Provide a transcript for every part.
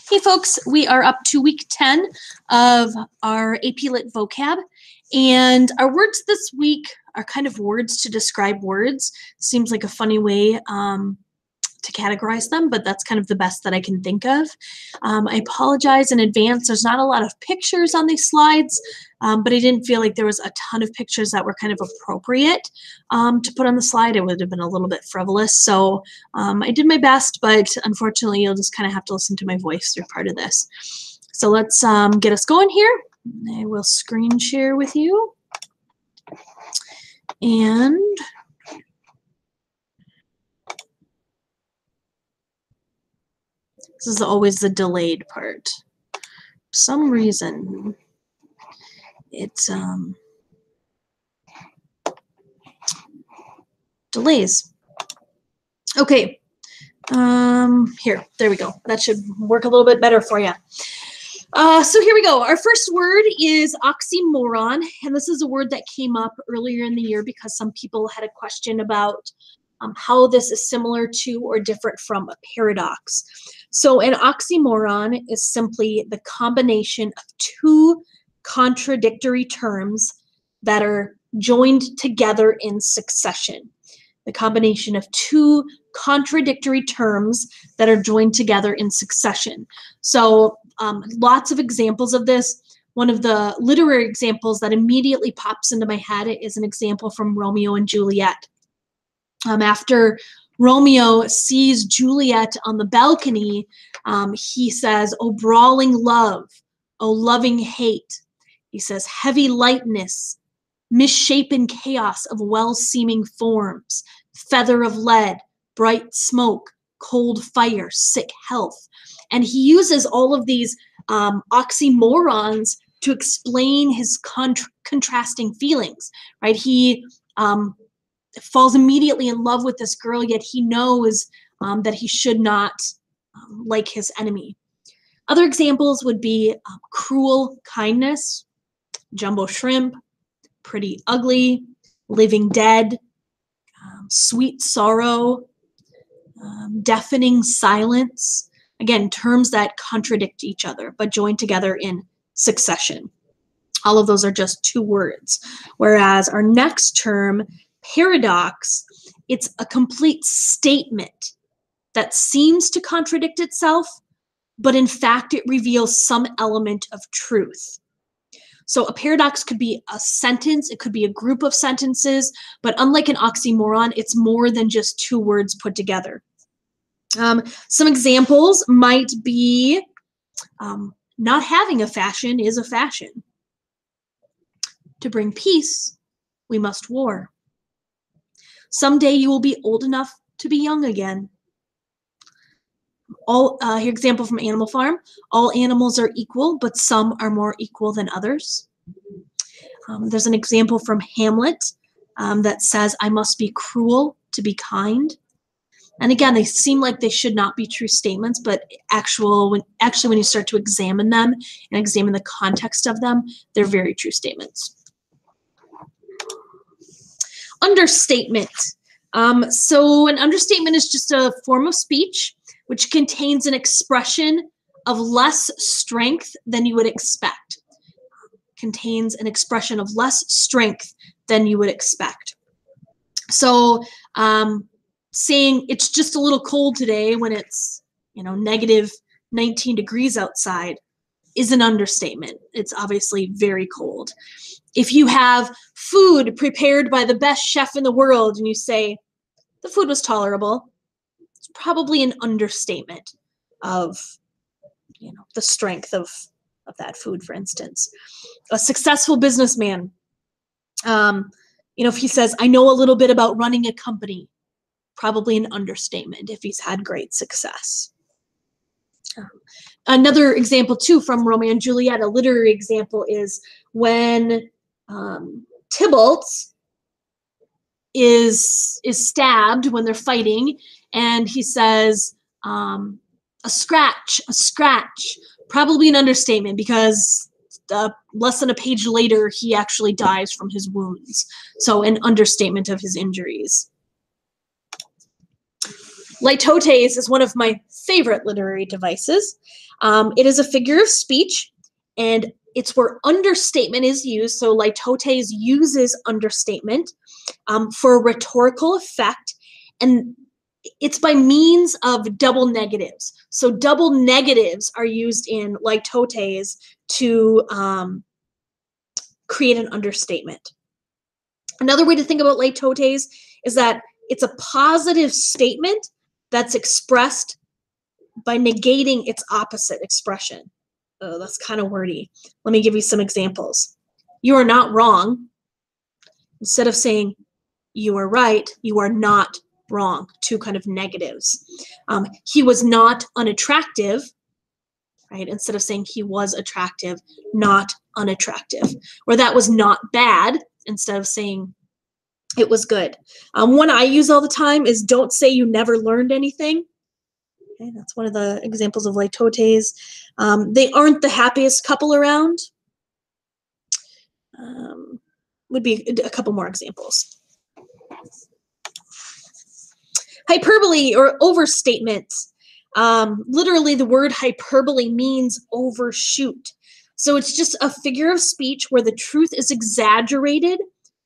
Hey folks, we are up to week 10 of our AP Lit Vocab, and our words this week are kind of words to describe words. Seems like a funny way to categorize them, but that's kind of the best that I can think of. I apologize in advance. There's not a lot of pictures on these slides, but I didn't feel like there was a ton of pictures that were kind of appropriate to put on the slide. It would have been a little bit frivolous, so I did my best, but unfortunately you'll just kind of have to listen to my voice through part of this. So let's get us going here. I will screen share with you. And this is always the delayed part. For some reason, it's delays. Okay, here, there we go. That should work a little bit better for you. So here we go. Our first word is oxymoron, and this is a word that came up earlier in the year because some people had a question about how this is similar to or different from a paradox. So an oxymoron is simply the combination of two contradictory terms that are joined together in succession. The combination of two contradictory terms that are joined together in succession. So lots of examples of this. One of the literary examples that immediately pops into my head is an example from Romeo and Juliet. After Romeo sees Juliet on the balcony, he says, "Oh, brawling love, oh, loving hate." He says, "Heavy lightness, misshapen chaos of well-seeming forms, feather of lead, bright smoke, cold fire, sick health." And he uses all of these oxymorons to explain his contrasting feelings, right? He falls immediately in love with this girl, yet he knows that he should not like his enemy. Other examples would be cruel kindness, jumbo shrimp, pretty ugly, living dead, sweet sorrow, deafening silence. Again, terms that contradict each other, but join together in succession. All of those are just two words. Whereas our next term, paradox, it's a complete statement that seems to contradict itself, but in fact it reveals some element of truth. So a paradox could be a sentence, it could be a group of sentences, but unlike an oxymoron, it's more than just two words put together. Some examples might be not having a fashion is a fashion. To bring peace, we must war. Someday you will be old enough to be young again. Here, example from Animal Farm. All animals are equal, but some are more equal than others. There's an example from Hamlet that says, "I must be cruel to be kind." And again, they seem like they should not be true statements, but actually when you start to examine them and examine the context of them, they're very true statements. Understatement. So an understatement is just a form of speech which contains an expression of less strength than you would expect. Contains an expression of less strength than you would expect. So saying it's just a little cold today when it's, negative 19 degrees outside is an understatement. It's obviously very cold. If you have food prepared by the best chef in the world and you say the food was tolerable, it's probably an understatement of, the strength of that food, for instance. A successful businessman, if he says, "I know a little bit about running a company," probably an understatement if he's had great success. Another example too from Romeo and Juliet, a literary example, is when Tybalt is stabbed when they're fighting, and he says, a scratch, probably an understatement because less than a page later, he actually dies from his wounds. So an understatement of his injuries. Litotes is one of my favorite literary devices. It is a figure of speech, and it's where understatement is used. So litotes uses understatement for a rhetorical effect, and it's by means of double negatives. So double negatives are used in litotes to create an understatement. Another way to think about litotes is that it's a positive statement that's expressed by negating its opposite expression. Oh, that's kind of wordy. Let me give you some examples. You are not wrong. Instead of saying you are right, you are not wrong. Two kind of negatives. He was not unattractive, right? Instead of saying he was attractive, not unattractive. Or that was not bad, instead of saying it was good. One I use all the time is don't say you never learned anything. Okay, that's one of the examples of litotes. They aren't the happiest couple around. Would be a couple more examples. Hyperbole or overstatement. Literally, the word hyperbole means overshoot. So it's just a figure of speech where the truth is exaggerated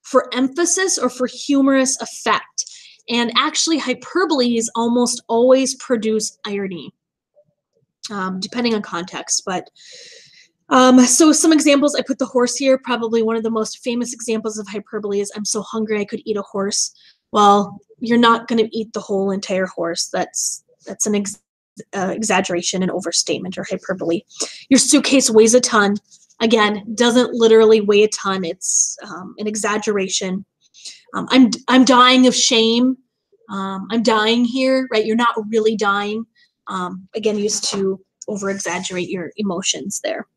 for emphasis or for humorous effect. And actually, hyperboles almost always produce irony, depending on context. But so some examples, I put the horse here. Probably one of the most famous examples of hyperbole is, I'm so hungry I could eat a horse. Well, you're not going to eat the whole entire horse. That's an exaggeration and overstatement or hyperbole. Your suitcase weighs a ton. Again, doesn't literally weigh a ton. It's an exaggeration. I'm dying of shame. I'm dying here, right? You're not really dying. Again, used to over-exaggerate your emotions there.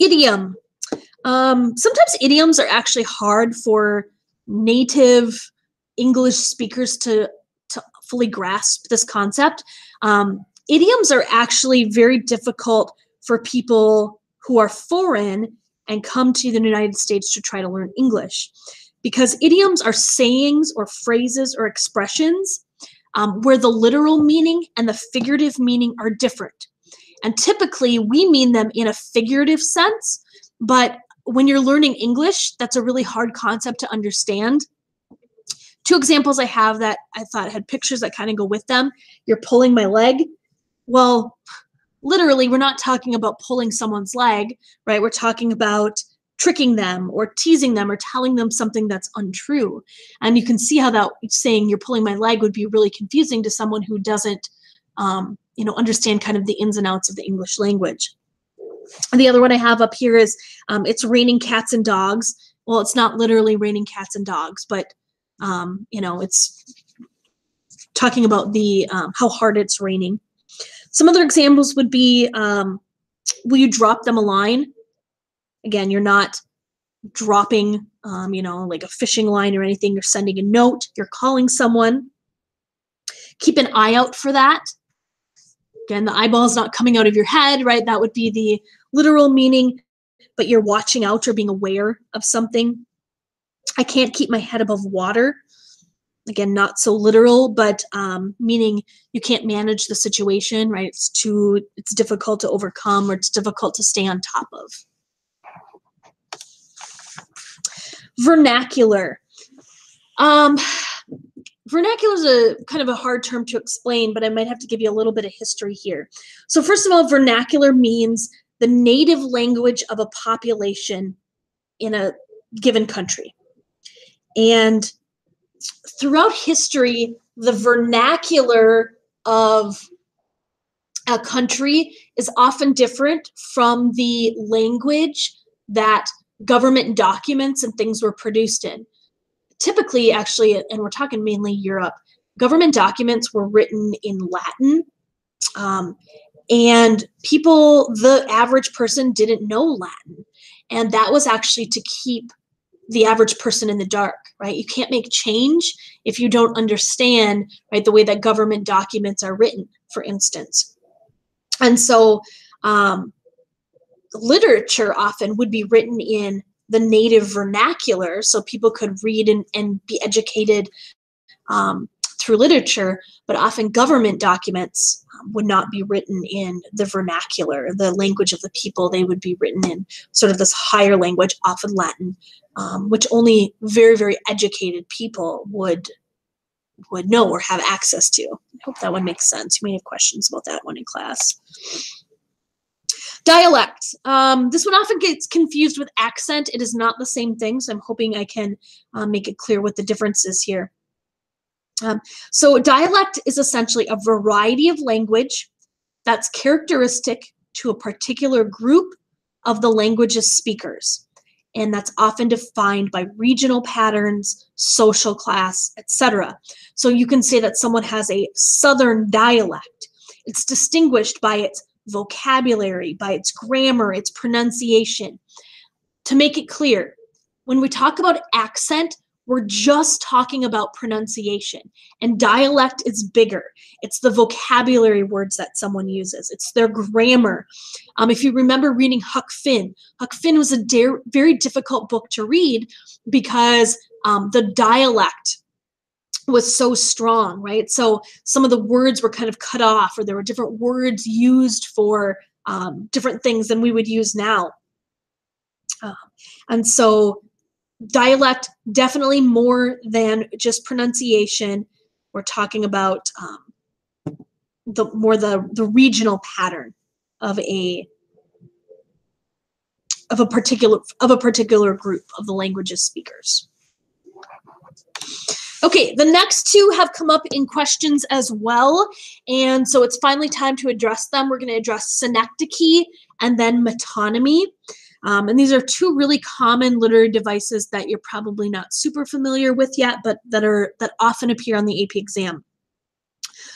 Idiom. Sometimes idioms are actually hard for native English speakers to fully grasp this concept. Idioms are actually very difficult for people who are foreign and come to the United States to try to learn English, because idioms are sayings or phrases or expressions where the literal meaning and the figurative meaning are different. And typically we mean them in a figurative sense, but when you're learning English, that's a really hard concept to understand. Two examples I have that I thought had pictures that kind of go with them. You're pulling my leg. Well, literally, we're not talking about pulling someone's leg, right? We're talking about tricking them or teasing them or telling them something that's untrue. And you can see how that saying you're pulling my leg would be really confusing to someone who doesn't understand kind of the ins and outs of the English language. And the other one I have up here is it's raining cats and dogs. Well, it's not literally raining cats and dogs, but it's talking about the how hard it's raining. Some other examples would be, will you drop them a line? Again, you're not dropping, like a fishing line or anything. You're sending a note. You're calling someone. Keep an eye out for that. Again, the eyeball's not coming out of your head, right? That would be the literal meaning, but you're watching out or being aware of something. I can't keep my head above water. Again, not so literal, but meaning you can't manage the situation, right? It's difficult to overcome, or it's difficult to stay on top of. Vernacular. Vernacular is a kind of a hard term to explain, but I might have to give you a little bit of history here. So first of all, vernacular means the native language of a population in a given country. And throughout history, the vernacular of a country is often different from the language that government documents and things were produced in. Typically, actually, and we're talking mainly Europe, government documents were written in Latin, and the average person didn't know Latin. And that was actually to keep the average person in the dark, right? You can't make change if you don't understand, right, the way that government documents are written, for instance. And so literature often would be written in the native vernacular so people could read and be educated through literature, but often government documents would not be written in the vernacular, the language of the people. They would be written in sort of this higher language, often Latin, which only very, very educated people would know or have access to. I hope that one makes sense. You may have questions about that one in class. Dialect. This one often gets confused with accent. It is not the same thing, so I'm hoping I can make it clear what the difference is here. So dialect is essentially a variety of language that's characteristic to a particular group of the language's speakers. And that's often defined by regional patterns, social class, etc. So you can say that someone has a Southern dialect. It's distinguished by its vocabulary, by its grammar, its pronunciation. To make it clear, when we talk about accent, we're just talking about pronunciation, and dialect is bigger. It's the vocabulary words that someone uses. It's their grammar. If you remember reading Huck Finn was a very difficult book to read because the dialect was so strong, right? So some of the words were kind of cut off, or there were different words used for different things than we would use now. And so dialect, definitely more than just pronunciation. We're talking about the regional pattern of a particular group of the language's speakers. Okay, the next two have come up in questions as well, and so it's finally time to address them. We're going to address synecdoche and then metonymy. And these are two really common literary devices that you're probably not super familiar with yet, but that often appear on the AP exam.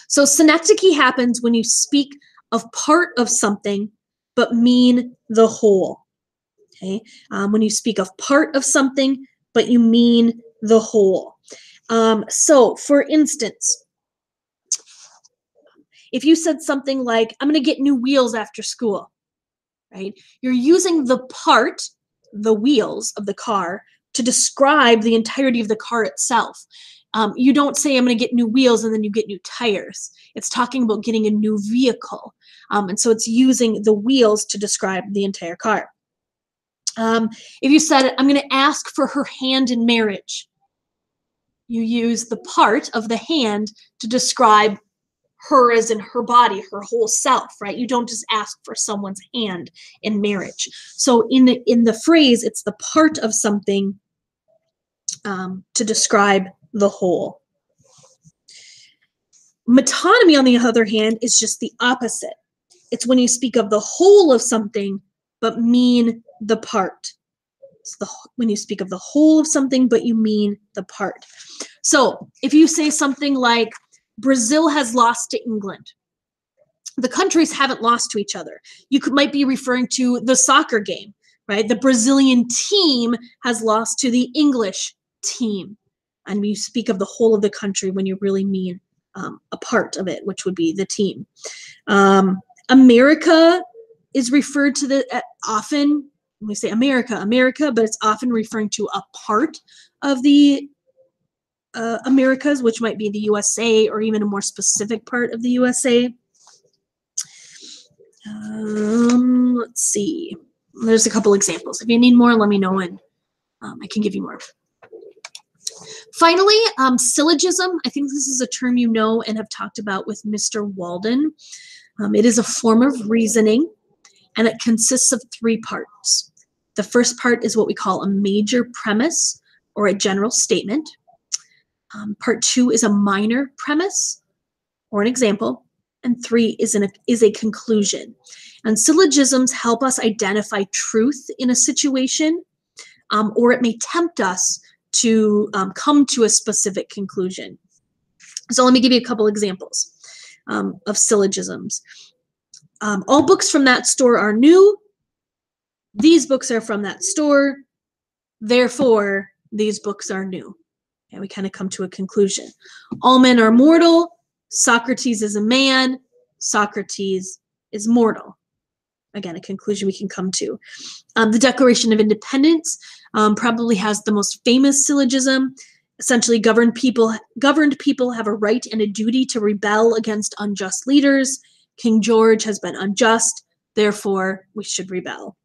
So synecdoche happens when you speak of part of something, but mean the whole. Okay, when you speak of part of something, but you mean the whole. So, for instance, if you said something like, "I'm going to get new wheels after school," right? You're using the part, the wheels of the car, to describe the entirety of the car itself. You don't say, "I'm going to get new wheels," and then you get new tires. It's talking about getting a new vehicle. And so it's using the wheels to describe the entire car. If you said, "I'm going to ask for her hand in marriage," you use the part of the hand to describe her as in her body, her whole self, right? You don't just ask for someone's hand in marriage. So in the phrase, it's the part of something to describe the whole. Metonymy, on the other hand, is just the opposite. It's when you speak of the whole of something, but mean the part. It's when you speak of the whole of something, but you mean the part. So if you say something like, "Brazil has lost to England," the countries haven't lost to each other. You might be referring to the soccer game, right? The Brazilian team has lost to the English team. And you speak of the whole of the country when you really mean a part of it, which would be the team. America is referred to often, when we say America, but it's often referring to a part of the Americas, which might be the USA, or even a more specific part of the USA. Let's see. There's a couple examples. If you need more, let me know, and I can give you more. Finally, syllogism. I think this is a term you know and have talked about with Mr. Walden. It is a form of reasoning, and it consists of three parts. The first part is what we call a major premise, or a general statement. Part two is a minor premise, or an example. And three is a conclusion. And syllogisms help us identify truth in a situation, or it may tempt us to come to a specific conclusion. So let me give you a couple examples of syllogisms. All books from that store are new. These books are from that store. Therefore, these books are new. And we kind of come to a conclusion. All men are mortal. Socrates is a man. Socrates is mortal. again, a conclusion we can come to. The Declaration of Independence probably has the most famous syllogism. Essentially, governed people have a right and a duty to rebel against unjust leaders. King George has been unjust, therefore we should rebel.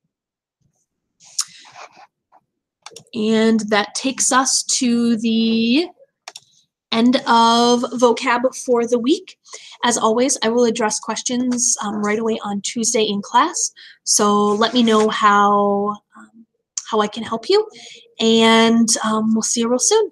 And that takes us to the end of vocab for the week. As always, I will address questions right away on Tuesday in class. So let me know how I can help you, and we'll see you real soon.